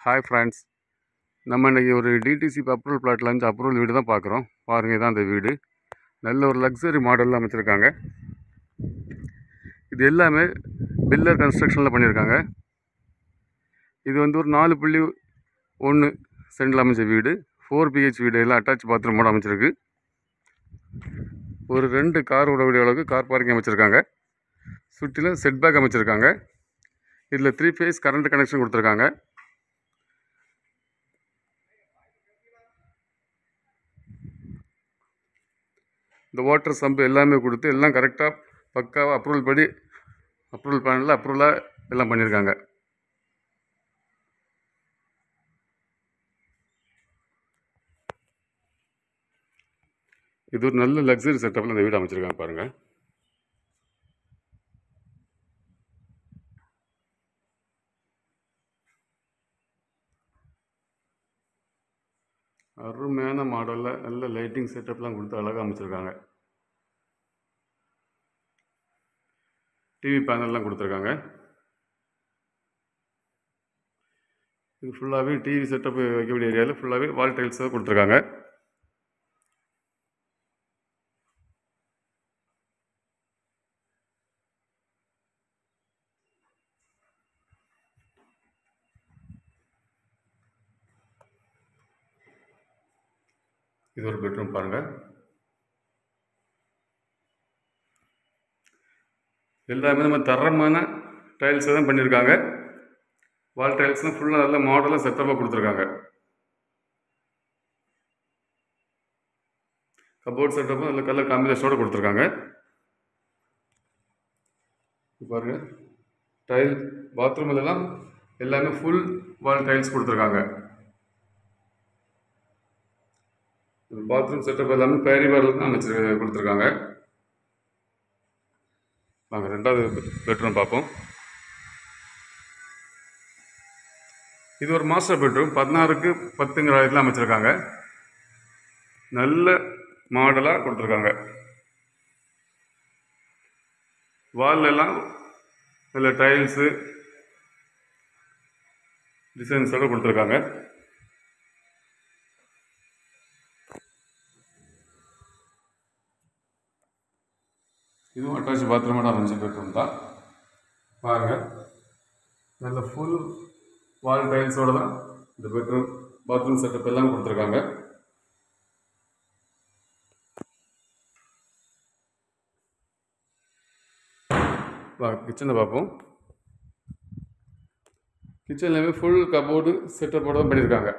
Hi friends, நம்ம இன்றைக்கி ஒரு டிடிசி அப்ரூவல் பிளாட்லேருந்து அப்ரூவல் வீடு தான் பார்க்குறோம். பாருங்கள், இதான் அந்த வீடு. நல்ல ஒரு லக்ஸரி மாடலில் அமைச்சிருக்காங்க. இது எல்லாமே பில்லர் கன்ஸ்ட்ரக்ஷனில் பண்ணியிருக்காங்க. இது வந்து ஒரு 4.1 சென்டில் அமைச்ச வீடு. 4 பிஹெச் வீடு, எல்லாம் அட்டாச் பாத்ரூமோடு அமைச்சிருக்கு. ஒரு 2 கார் விடக்கூடிய அளவுக்கு கார் பார்க்கிங் அமைச்சிருக்காங்க. சுற்றிலும் செட் பேக் அமைச்சிருக்காங்க. இதில் 3 ஃபேஸ் கரண்ட் கனெக்ஷன் கொடுத்துருக்காங்க. இந்த வாட்டர் சம்பு எல்லாமே கொடுத்து எல்லாம் கரெக்டாக பக்காவாக அப்ரூவல் பேனலில் அப்ரூவலாக எல்லாம் பண்ணியிருக்காங்க. இது ஒரு நல்ல லக்ஸரி செட்டப்பில் இந்த வீடு அமைச்சிருக்காங்க பாருங்கள். அருமையான மாடலில் நல்ல லைட்டிங் செட்டப்லாம் கொடுத்து அழகாக அமைச்சிருக்காங்க. டிவி பேனல்லாம் கொடுத்துருக்காங்க. இது ஃபுல்லாகவே டிவி செட்டப் வைக்கக்கூடிய ஏரியாவில் ஃபுல்லாகவே வால் டைல்ஸ் தான் கொடுத்துருக்காங்க. இது ஒரு பெட்ரூம் பாருங்கள். எல்லாமே நம்ம தரமான டைல்ஸை தான் பண்ணியிருக்காங்க. வால் டைல்ஸ்லாம் ஃபுல்லாக நல்ல மாடலாக செட்டப்பாக கொடுத்துருக்காங்க. கபோர்ட் செட்டப்பும் நல்ல கலர் காம்பினேஷனோடு கொடுத்துருக்காங்க. பாருங்கள், டைல் பாத்ரூம்லாம் எல்லாமே ஃபுல் வால் டைல்ஸ் கொடுத்துருக்காங்க. பாத்ரூம் செட்டப் எல்லாமே பேரி வாலில் தான் அமைச்சு கொடுத்துருக்காங்க. நாங்கள் 2வது பெட்ரூம் பார்ப்போம். இது ஒரு மாஸ்டர் பெட்ரூம். 16க்கு 10ங்கிற இடத்துல அமைச்சிருக்காங்க. நல்ல மாடலாக கொடுத்துருக்காங்க. வால்லாம் நல்ல டைல்ஸு டிசைன்ஸோடு கொடுத்துருக்காங்க. இதுவும் அட்டாச் பாத்ரூமோட அமைச்ச பெட்ரூம் தான். பாருங்கள், நல்ல ஃபுல் வால் டைல்ஸோடு தான் இந்த பாத்ரூம் செட்டப் எல்லாம் கொடுத்துருக்காங்க. கிச்சனை பார்ப்போம். கிச்சன்லேயுமே ஃபுல் கபோர்டு செட்டப்போடு தான் பண்ணியிருக்காங்க.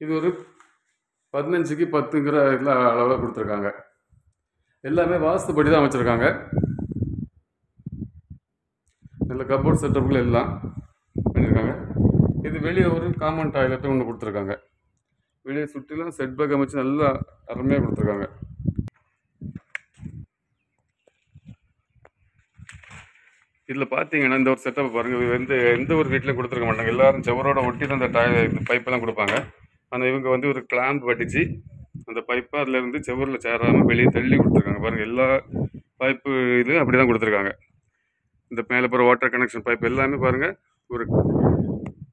இது ஒரு 15க்கு 10ங்கிற இதில் அளவாக கொடுத்துருக்காங்க. எல்லாமே வாஸ்துப்படி தான் அமைச்சிருக்காங்க. நல்ல கபோர்ட் செட்டப்புகள் எல்லாம் பண்ணியிருக்காங்க. இது வெளியே ஒரு காமன் டாய்லெட்டும் ஒன்று கொடுத்துருக்காங்க. வெளியே சுற்றிலும் செட் பேக் அமைச்சு நல்லா அருமையாக கொடுத்துருக்காங்க. இதில் பார்த்தீங்கன்னா இந்த ஒரு செட்டப் பாருங்கள். எந்த ஒரு வீட்லையும் கொடுத்துருக்க மாட்டாங்க. எல்லோரும் செவரோட ஒட்டி தான் இந்த பைப்பெல்லாம் கொடுப்பாங்க. ஆனால் இவங்க வந்து ஒரு கிளாம்ப் வடித்து அந்த பைப்பை அதிலேருந்து செவரில் சேராமல் வெளியே தள்ளி கொடுத்துருக்காங்க. பாருங்கள், எல்லா பைப்பு இதுவும் அப்படி தான் கொடுத்துருக்காங்க. இந்த மேலே போகிற வாட்டர் கனெக்ஷன் பைப் எல்லாமே பாருங்கள்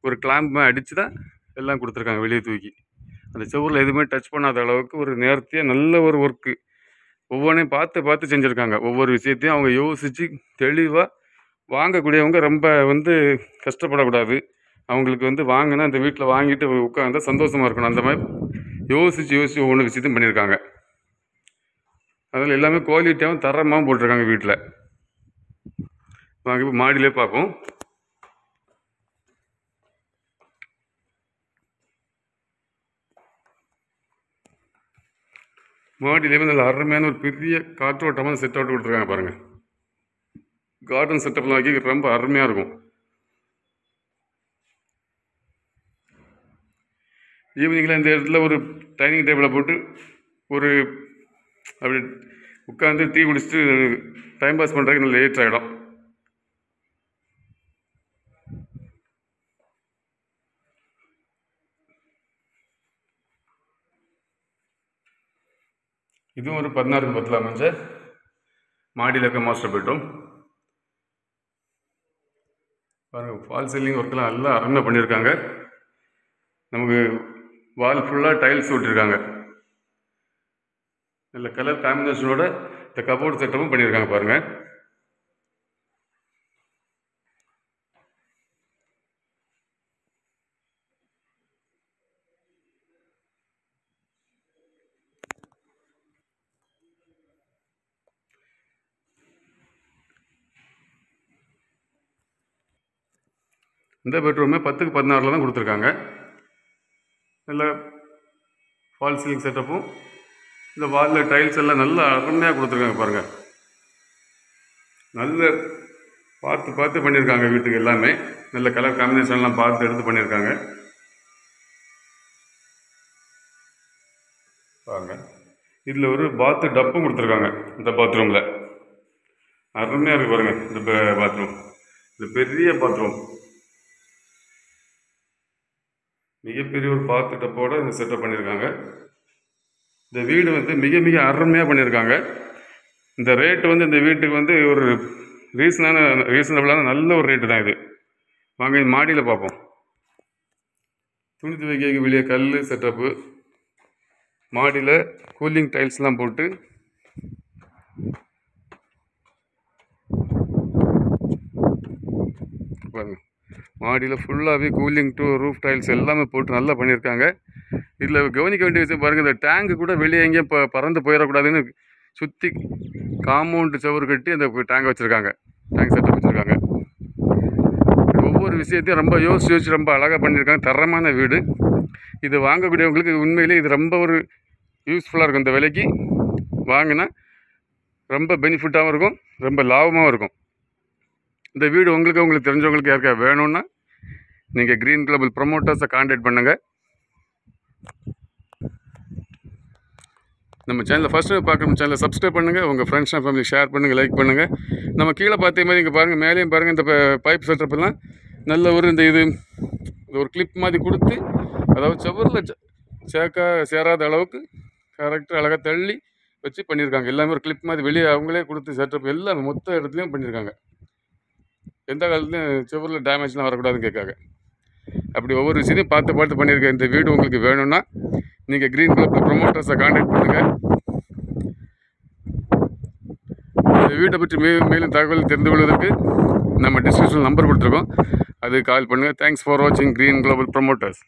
ஒரு கிளாம்ப் அடித்து தான் எல்லாம் கொடுத்துருக்காங்க. வெளியே தூக்கி அந்த செவரில் எதுவுமே டச் பண்ணாத அளவுக்கு ஒரு நேர்த்தியாக நல்ல ஒரு ஒர்க்கு. ஒவ்வொன்றையும் பார்த்து செஞ்சுருக்காங்க. ஒவ்வொரு விஷயத்தையும் அவங்க யோசித்து தெளிவாக வாங்கக்கூடியவங்க ரொம்ப கஷ்டப்படக்கூடாது. அவங்களுக்கு வாங்கினா அந்த வீட்டில் வாங்கிட்டு உட்காந்தா சந்தோஷமாக இருக்கணும். அந்த மாதிரி யோசித்து ஒவ்வொரு விஷயத்தையும் பண்ணியிருக்காங்க. அதில் எல்லாமே குவாலிட்டியாகவும் தரமாகவும் போட்டிருக்காங்க வீட்டில். வாங்க இப்போ மாடியிலே பார்ப்போம். மாடியிலேயே நல்ல அருமையான ஒரு பெரிய காற்றோட்டமான செட் அவுட் கொடுத்துருக்காங்க பாருங்கள். கார்டன் செட்டப்லாம் ஆக்கி ரொம்ப அருமையாக இருக்கும். ஈவினிங்கில் இந்த இடத்துல ஒரு டைனிங் டேபிளை போட்டு ஒரு அப்படி உட்காந்து டீ குடிச்சிட்டு டைம் பாஸ் பண்ணுறதுக்கு நல்ல ஏற்ற இடம். இதுவும் ஒரு 16க்கு 10 அமைஞ்ச மாடியில் இருக்க மாஸ்டர் பெட்ரூம். பாருங்கள், ஃபால் சீலிங் ஒர்க்கெலாம் நல்லா அருமையாக பண்ணியிருக்காங்க. நமக்கு வால் ஃபுல்லாக டைல்ஸ் விட்டுருக்காங்க. நல்ல கலர் காம்பினேஷனோட இந்த கபோர்டு செட்டப்பும் பண்ணியிருக்காங்க பாருங்கள். இந்த பெட்ரூமே 10க்கு 16 தான் கொடுத்துருக்காங்க. நல்ல ஃபால் சீலிங் செட்டப்பும் இந்த வாலில் டைல்ஸ் எல்லாம் நல்லா அருமையாக கொடுத்துருக்காங்க பாருங்கள். நல்ல பார்த்து பண்ணியிருக்காங்க. வீட்டுக்கு எல்லாமே நல்ல கலர் காம்பினேஷன்லாம் பார்த்து எடுத்து பண்ணியிருக்காங்க பாருங்கள். இதில் ஒரு பாத்து டப்பும் கொடுத்துருக்காங்க. இந்த பாத்ரூமில் அருமையாக இருக்குது பாருங்கள். இந்த பாத்ரூம், இந்த பெரிய பாத்ரூம், மிகப்பெரிய ஒரு பாத்து டப்போடு இந்த செட்டப் பண்ணியிருக்காங்க. இந்த வீடு வந்து மிக மிக அருமையாக பண்ணியிருக்காங்க. இந்த ரேட்டு வந்து இந்த வீட்டுக்கு வந்து ஒரு ரீசனபிளான நல்ல ஒரு ரேட்டு தான் இது. வாங்க மாடியில் பார்ப்போம். துணி துவைக்க வெளியே கல் செட்டப்பு, மாடியில் கூலிங் டைல்ஸ்லாம் போட்டு பாருங்கள். மாடியில் ஃபுல்லாகவே கூலிங் ரூஃப் டைல்ஸ் எல்லாமே போட்டு நல்லா பண்ணியிருக்காங்க. இதில் கவனிக்க வேண்டிய விஷயம் பாருங்கள், இந்த டேங்கு கூட வெளியே எங்கேயும் பறந்து போயிடக்கூடாதுன்னு சுற்றி காம்பவுண்டு சவுறு கட்டி அந்த டேங்கை வச்சுருக்காங்க, டேங்க் செட்டப் வச்சுருக்காங்க. ஒவ்வொரு விஷயத்தையும் ரொம்ப யோசிச்சு ரொம்ப அழகாக பண்ணியிருக்காங்க. தரமான வீடு. இது வாங்கக்கூடியவங்களுக்கு உண்மையிலே இது ரொம்ப ஒரு யூஸ்ஃபுல்லாக இருக்கும். இந்த விலைக்கு வாங்கினா ரொம்ப பெனிஃபிட்டாகவும் இருக்கும், ரொம்ப லாபமாகவும் இருக்கும். இந்த வீடு உங்களுக்கு தெரிஞ்சவங்களுக்கு யாருக்கா வேணும்னா நீங்கள் க்ரீன் குளோபல் ப்ரொமோட்டர்ஸை கான்டாக்ட் பண்ணுங்கள். நம்ம சேனலை ஃபஸ்ட்டு பார்க்குற சேனலை சப்ஸ்கிரைப் பண்ணுங்கள். உங்கள் ஃப்ரெண்ட்ஸ் அண்ட் ஃபேமிலி ஷேர் பண்ணுங்கள், லைக் பண்ணுங்கள். நம்ம கீழே பார்த்தே மாதிரி இங்கே பாருங்கள், மேலேயும் பாருங்கள். இந்த பைப் செட்டப்பெல்லாம் நல்ல ஒரு இது ஒரு கிளிப் மாதிரி கொடுத்து, அதாவது செவரில் சேராத அளவுக்கு கரெக்டாக அழகாக தள்ளி வச்சு பண்ணியிருக்காங்க. எல்லாமே ஒரு கிளிப் மாதிரி வெளியே அவங்களே கொடுத்து செட்டப் எல்லாமே மொத்த இடத்துலையும் பண்ணியிருக்காங்க. எந்த காலத்துலையும் செவரில் டேமேஜ்லாம் வரக்கூடாதுன்னு கேட்காங்க. அப்படி ஒவ்வொரு விஷயத்தையும் பார்த்து பண்ணியிருக்கேன். இந்த வீடு உங்களுக்கு வேணும்னா நீங்கள் க்ரீன் குளோபல் ப்ரொமோட்டர்ஸை கான்டாக்ட் பண்ணுங்கள். இந்த வீட்டை பற்றி மேலும் தகவல் தெரிந்து கொள்வதற்கு நம்ம டிஸ்கிரிப்ஷன் நம்பர் கொடுத்துருக்கோம், அது கால் பண்ணுங்கள். தேங்க்ஸ் ஃபார் வாட்சிங் க்ரீன் குளோபல் ப்ரொமோட்டர்ஸ்.